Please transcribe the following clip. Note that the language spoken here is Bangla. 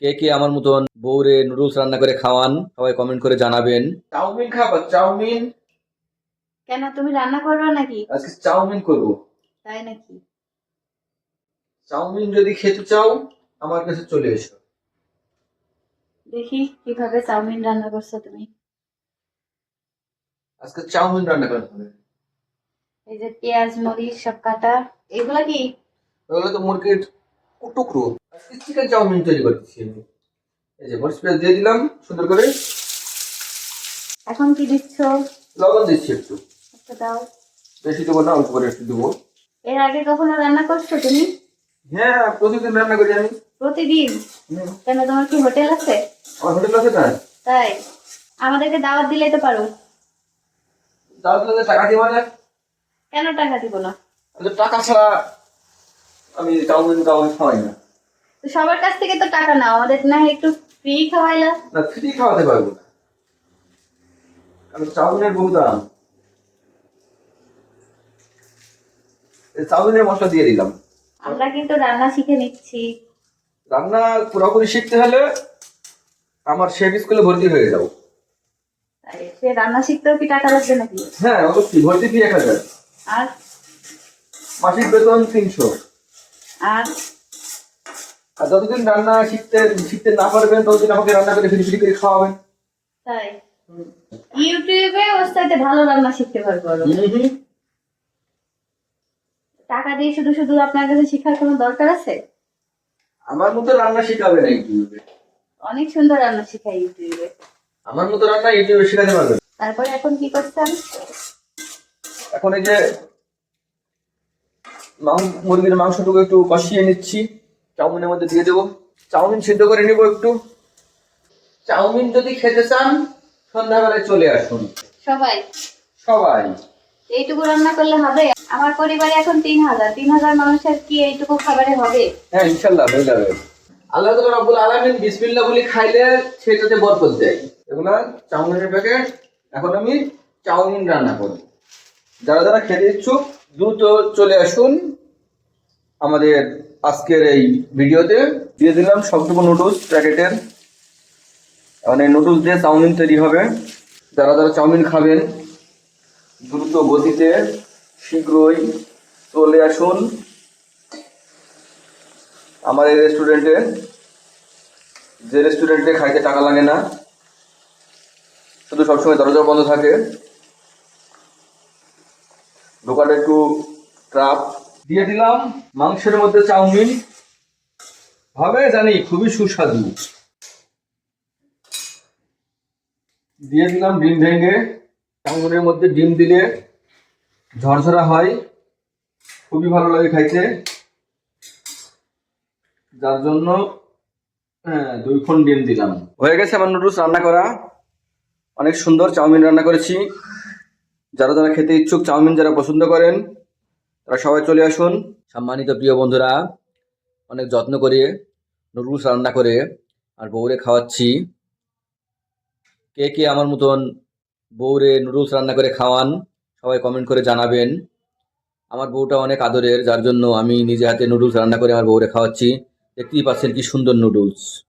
কে কে আমার মতন বউরে নুডলস রান্না করে খাওয়ান সবাই কমেন্ট করে জানাবেন। চাউমিন খাবা? চাউমিন? কেন, তুমি রান্না করবে নাকি? আজকে চাউমিন করব। তাই নাকি? চাউমিন যদি খেতে চাও আমার কাছে চলে এসো। দেখি কিভাবে চাউমিন রান্না করছো তুমি। আজকে চাউমিন রান্না করা হবে। এই যে পেঁয়াজ মরিচ সব কাটা, এগুলা কি? ওগুলো তো মুরগির টুকরো। আজকে চিকেন চাউমিন তৈরি করতেছি আমি। এই যে মরিচ পেঁয়াজ দিয়ে দিলাম সুন্দর করে। এখন কি দিচ্ছ? লবণ দিচ্ছি একটু। আচ্ছা দাও। বেশি দেবো না, অল্প করে একটু দেবো। এর আগে কখনো রান্না করছো তুমি? হ্যাঁ, প্রতিদিন রান্না করি আমি। প্রতিদিন? কেন, তোমার কি হোটেল আছে? আমার হোটেল আছে না। তাই? আমাদেরকে দাওয়াত দিলেই তো পারো। তাহলে টাকা দিয়ে মানে কেন টাকা দিব না? টাকা ছাড়া আমি চাউমিন খাওয়াই না। তো সবার কাছ থেকে তো টাকা নাও, আমাদের না হয় একটু ফ্রি খাওয়াইলা। না, ফ্রি খাওয়াতে পারবো না, কারণ চাউমিনের বহু দাম। এই চাউমিনের মশলা দিয়ে দিলাম। আমরা কিন্তু রান্না শিখে নিচ্ছি। রান্না পুরোপুরি শিখতে হলে আমার শেফ স্কুলে ভর্তি হয়ে যাও। তাই সে রান্না শিখতেও কি টাকা লাগবে নাকি? হ্যাঁ, অবশ্যই ভর্তি ফি 1000। আর মাসিক বেতন 300। আর আর যতদিন রান্না শিখতে না পারবেন ততদিন আমাকে রান্না করে ফ্রি ফ্রি করে খাওয়াবেন। তাই ইউটিউবে ওর সাথে ভালো রান্না শিখতে পারবো আরো। টাকা দিয়ে শুধু শুধু আপনার কাছে শেখার কোনো দরকার আছে? আমার মতো রান্না শেখাবে না ইউটিউবে। অনেক সুন্দর রান্না শেখায় ইউটিউবে। আমার মতো রান্না ইউটিউবে শেখাতে পারবে না। তারপরে এখন কি করছেন? এখন এই যে মুরগির মাংসটুকু একটু কষিয়ে নিচ্ছি, চাউমিনের মধ্যে দিয়ে দেবো। চাউমিন সিদ্ধ করে নিব একটু। চাউমিন যদি খেতে চান সন্ধ্যাবেলায় চলে আসুন সবাই। সবাই। এইটুকু রান্না করলে হবে? আমার পরিবারে এখন 3000 মানুষের কি এইটুকু খাবারে হবে? হ্যাঁ, ইনশাল্লাহ হয়ে যাবে। আল্লাহ তাআলা রাব্বুল আলামিন বিসমিল্লাহ বলে খাইলে সেটাতে বরকত দেয়। এগুলা চাউমিনের প্যাকেট। এখন আমি চাউমিন রান্না করব। যারা যারা খেতে ইচ্ছুক দ্রুত চলে আসুন আমাদের আজকের এই ভিডিওতে। দিয়ে দিলাম সবটুকু নুডলস প্যাকেটের। মানে নুডলস দিয়ে চাউমিন তৈরি হবে। যারা যারা চাউমিন খাবেন দ্রুত গতিতে শীঘ্রই চলে আসুন আমার এই রেস্টুরেন্টে। যে রেস্টুরেন্টে খাইতে টাকা লাগে না, শুধু সবসময় দরজা বন্ধ থাকে, দোকানে একটু ট্রাপ। দিয়ে দিলাম মাংসের মধ্যে চাউমিন, হবে জানি খুবই সুস্বাদু। দিয়ে দিলাম ডিম ভেঙে। চাউমিনের মধ্যে ডিম দিলে ঝরঝরা হয়, খুবই ভালো লাগে খাইতে, যার জন্য 2 ডিম দিলাম। হয়ে গেছে আমার নুডলস রান্না করা। অনেক সুন্দর চাউমিন রান্না করেছি। যারা যারা খেতে ইচ্ছুক, চাউমিন যারা পছন্দ করেন তারা সবাই চলে আসুন। সম্মানিত প্রিয় বন্ধুরা, অনেক যত্ন করে নুডলস রান্না করে আর বউরে খাওয়াচ্ছি। কে কে আমার মতন বউরে নুডলস রান্না করে খাওয়ান সবাই কমেন্ট করে জানাবেন। আমার বউটা অনেক আদরের, যার জন্য আমি নিজে হাতে নুডলস রান্না করে আমার বউরে খাওয়াচ্ছি। দেখতেই পাচ্ছেন কি সুন্দর নুডলস।